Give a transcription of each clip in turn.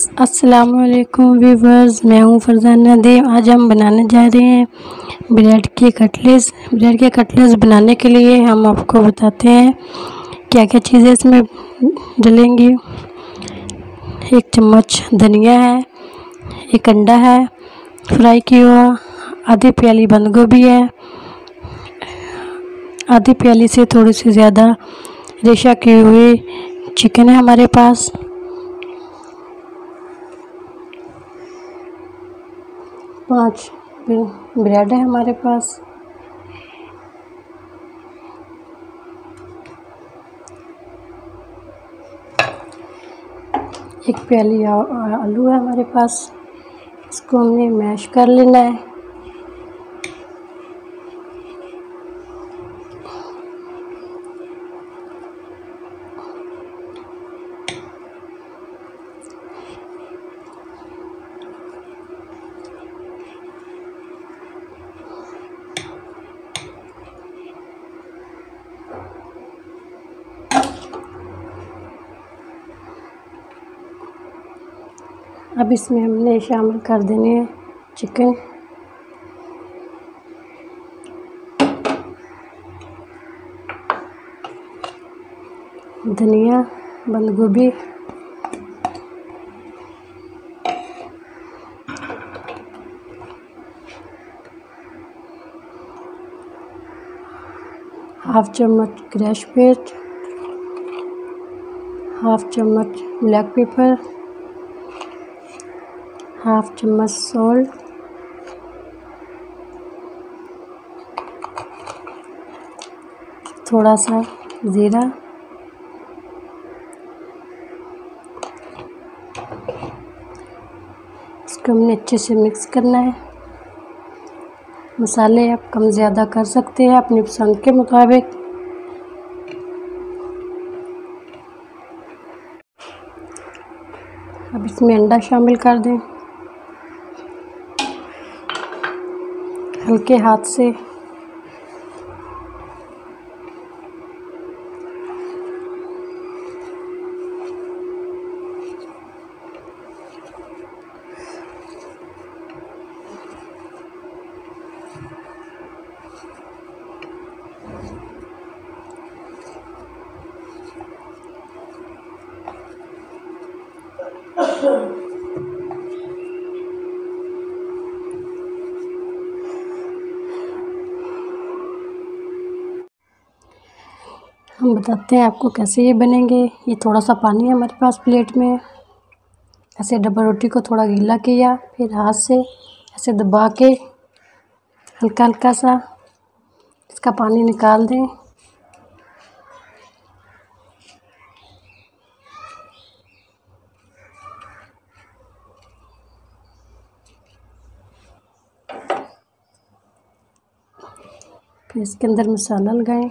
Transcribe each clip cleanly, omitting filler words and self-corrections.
अस्सलामुअलैकुम व्यूवर्स, मैं हूँ फरजाना नदीम। आज हम बनाने जा रहे हैं ब्रेड के कटलेट्स बनाने के लिए हम आपको बताते हैं क्या क्या चीज़ें इसमें डलेंगी। 1 चम्मच धनिया है, 1 अंडा है फ्राई किया हुआ, आधी प्याली बंद गोभी है, आधी प्याली से थोड़ी सी ज़्यादा रेशा की हुई चिकन है हमारे पास, 5 ब्रेड है हमारे पास, एक प्याली आलू है हमारे पास। इसको हमने मैश कर लेना है। अब इसमें हमने शामिल कर देने हैं चिकन, धनिया, बंद गोभी, हाफ चम्मच क्रश पेस्ट, हाफ चम्मच ब्लैक पेपर, हाफ चम्मच सॉल्ट, थोड़ा सा ज़ीरा, इसको हमने अच्छे से मिक्स करना है। मसाले आप कम ज़्यादा कर सकते हैं अपनी पसंद के मुताबिक। अब इसमें अंडा शामिल कर दें, हल्के हाथ से हम बताते हैं आपको कैसे ये बनेंगे। ये थोड़ा सा पानी है हमारे पास प्लेट में। ऐसे डब्बा रोटी को थोड़ा गीला किया, फिर हाथ से ऐसे दबा के हल्का हल्का सा इसका पानी निकाल दें। फिर इसके अंदर मसाला लगाएं।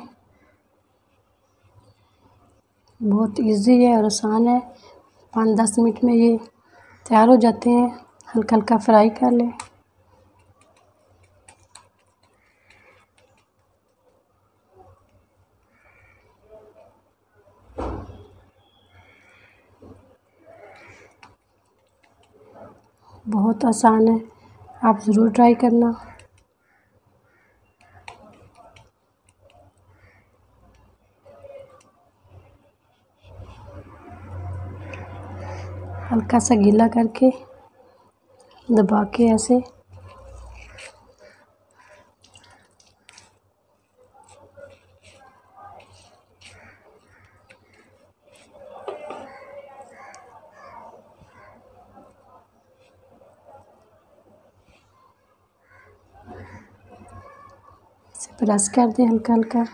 बहुत इजी है और आसान है। 5-10 मिनट में ये तैयार हो जाते हैं। हल्का हल्का फ्राई कर लें। बहुत आसान है, आप ज़रूर ट्राई करना। हल्का सा गीला करके दबा के ऐसे प्रेस कर दें हल्का हल्का।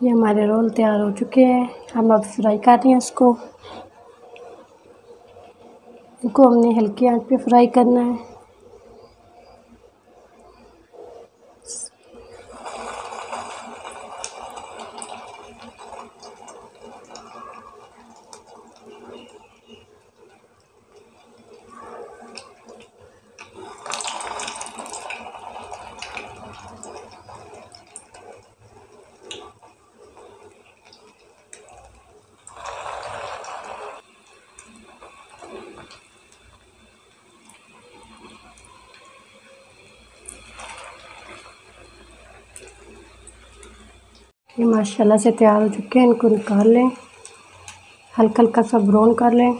ये हमारे रोल तैयार हो चुके हैं। हम अब फ्राई कर रहे हैं इसको। इनको हमने हल्की आंच पे फ्राई करना है। ये माशाल्लाह से तैयार हो चुके हैं। इनको निकाल लें, हल्का हल्का सा ब्राउन कर लें।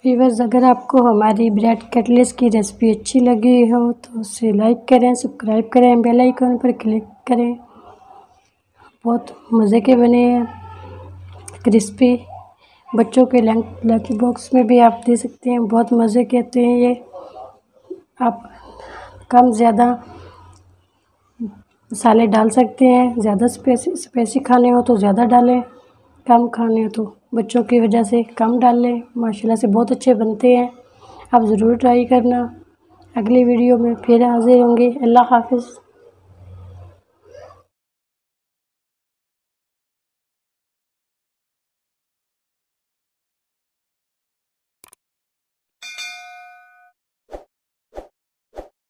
व्यूअर्स, अगर आपको हमारी ब्रेड कटलेट्स की रेसिपी अच्छी लगी हो तो उसे लाइक करें, सब्सक्राइब करें, बेल आइकन पर क्लिक करें। बहुत मज़े के बने हैं, क्रिस्पी। बच्चों के लंच बॉक्स में भी आप दे सकते हैं, बहुत मज़े के आते हैं ये। आप कम ज़्यादा मसाले डाल सकते हैं, ज़्यादा स्पाइसी खाने हो तो ज़्यादा डालें, कम खाने हो तो बच्चों की वजह से कम डाल लें। माशाल्लाह से बहुत अच्छे बनते हैं, आप ज़रूर ट्राई करना। अगली वीडियो में फिर हाज़िर होंगे। अल्लाह हाफ़िज़।